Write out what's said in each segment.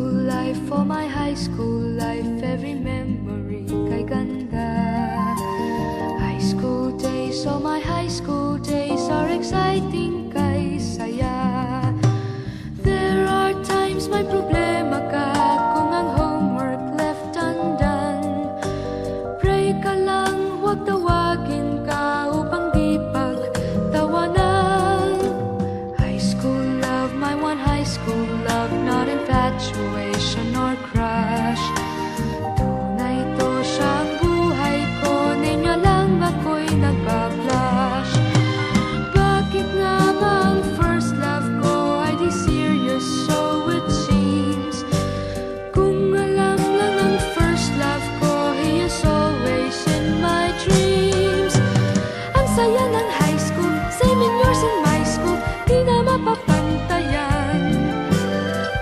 school life, for my high school life, every memory kay ganda. High school days, oh my high school days are exciting kay saya. There are times may problema ka kung ang homework left undone. Pray ka lang, huwag tawagin ka upang di pagtawanan. High school love, my one high school love, not infatuation or crush. Tunay to siyang buhay ko, niya lang ako'y nagpa-blush. Bakit nga ba ang first love ko ay di serious, so it seems? Kung alam lang ang first love ko, he is always in my dreams. Ang saya ng high school, same in yours in my school, di na mapapantayan.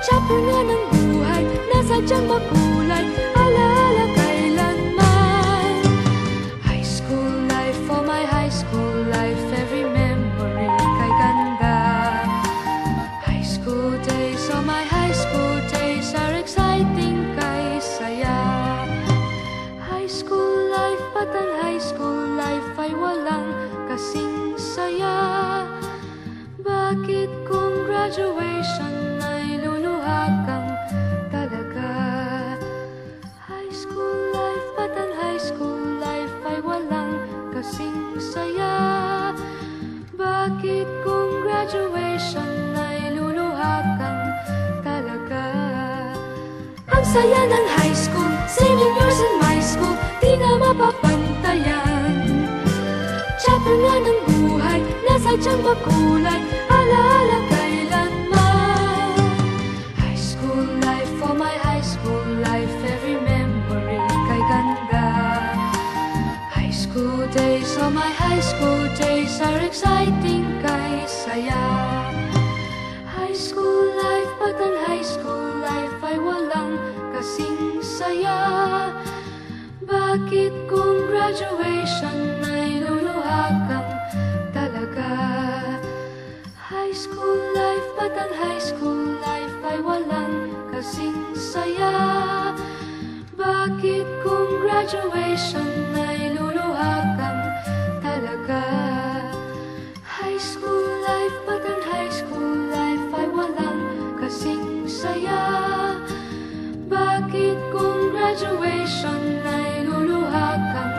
Chapter nga ng buhay, nasadyang makulay, alaala kailanman. High school life, for my high school life, every memory kay ganda. High school days, oh my high school days are exciting kay saya. High school life, but ang high school life ay walang kasing saya. Bakit kung graduation ay luluha kang talaga? High school life, but ang high school life ay walang kasing saya. Bakit kung graduation ay luluha kang talaga? Ang saya ng high school, same in yours in my school, di na mapapantayan. Chapter nga ng buhay, nasadyang makulay, alaala kailanman. High school life, for my high school life, every memory kay ganda. High school days, oh my high school days are exciting kay saya. High school life, but ang high school life ay walang kasing saya. Bakit kung graduation ay luluha kang talaga? High school life, but ang high school life ay walang kasing saya. Bakit kung graduation ay luluha kang talaga? High school life, but ang high school life ay walang kasing saya. Bakit kung graduation ay luluha kang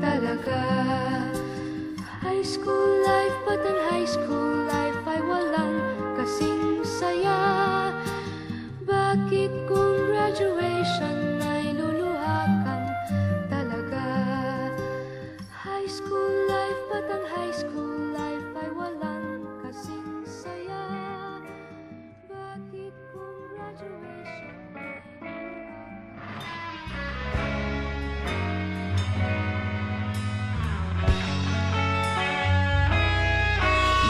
talaga? High school life, but ang high school life ay walang kasing saya. Bakit kung graduation ay luluha kang talaga? High school life, but ang high school life ay walang kasing saya. Bakit kung graduation ay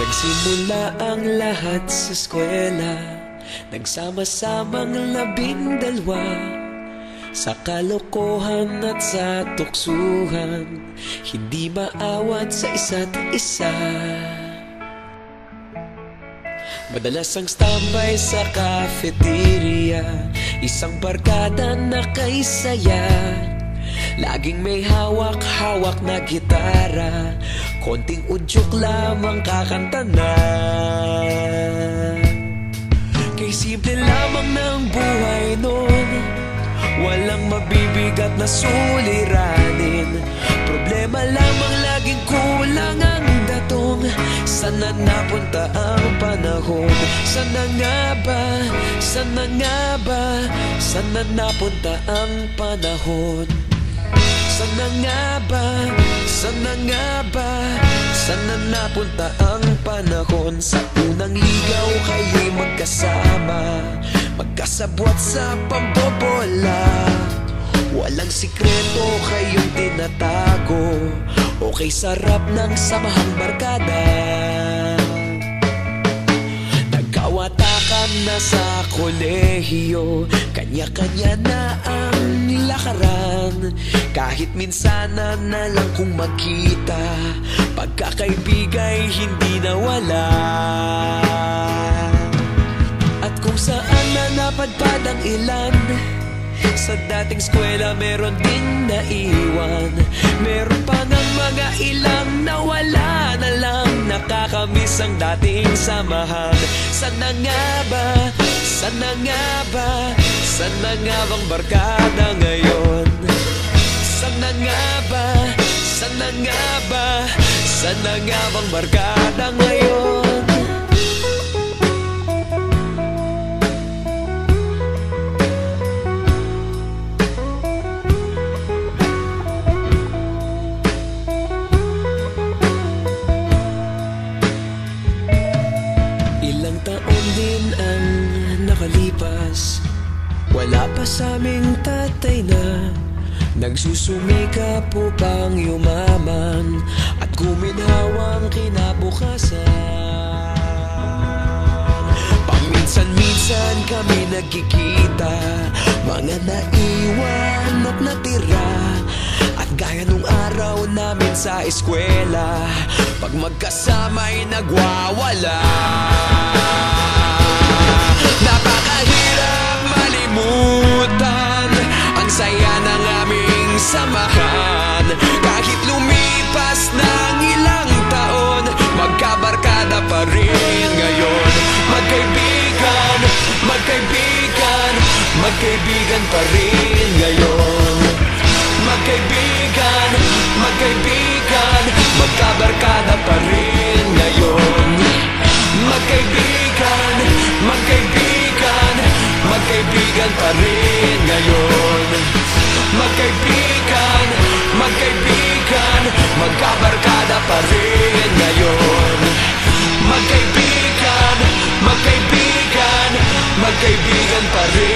Nagsimula ang lahat sa eskwela, nagsama-samang 12 sa kalokohan at sa tuksuhan, hindi maawat sa isa't isa. Madalas ang standby sa cafeteria, isang barkada na kay saya. Laging may hawak-hawak na gitara, konting udyok lamang kakanta na. Kay simple lamang ng buhay nun, walang mabibigat na suliranin. Problema lamang laging kulang ang datong. Sana napunta ang panahon? Sana nga ba? Sana nga ba? Sana napunta ang panahon? Sana nga ba? Sana nga ba? Sana napunta ang panahon? Sa unang ligaw kayo'y magkasama, magkasabwat sa pambobola. Walang sikreto kayong tinatago, okay sarap ng samahang barkada. Nagkawatakan na sa kolehiyo, kanya-kanya na ang lakaran. Kahit minsan na lang kung magkita, pagkakaibigay hindi nawala. At kung Kung saan na napadpad ang ilan, sa dating eskwela meron din naiwan. Meron pa ng mga ilang nawala na lang, nakakamiss ang dating samahan. Sana nga ba, sana nga ba, sana nga bang barkada ngayon? Sana nga ba, sana nga ba, sana nga bang barkada ngayon? Ilang taon din ang nakalipas, wala pa sa aming tatay na nagsusumikap upang yumaman at guminhawang kinabukasan. Paminsan-minsan kami nagkikita, mga naiwan at natira, at gaya nung araw namin sa eskwela, pag magkasama'y nagwawala. Napakahirap malimutan ang saya ng aming samahan. Kahit lumipas ng ilang taon, magkabarkada pa rin ngayon. Magkaibigan, magkaibigan, magkaibigan pa rin ngayon. Magkaibigan, magkaibigan, magkabarkada pa rin ngayon. Magkaibigan, magkaibigan, magkaibigan pa rin ngayon. Magkaibigan, magkaibigan, magkabarkada pa rin ngayon. Magkaibigan, magkaibigan, magkaibigan pa rin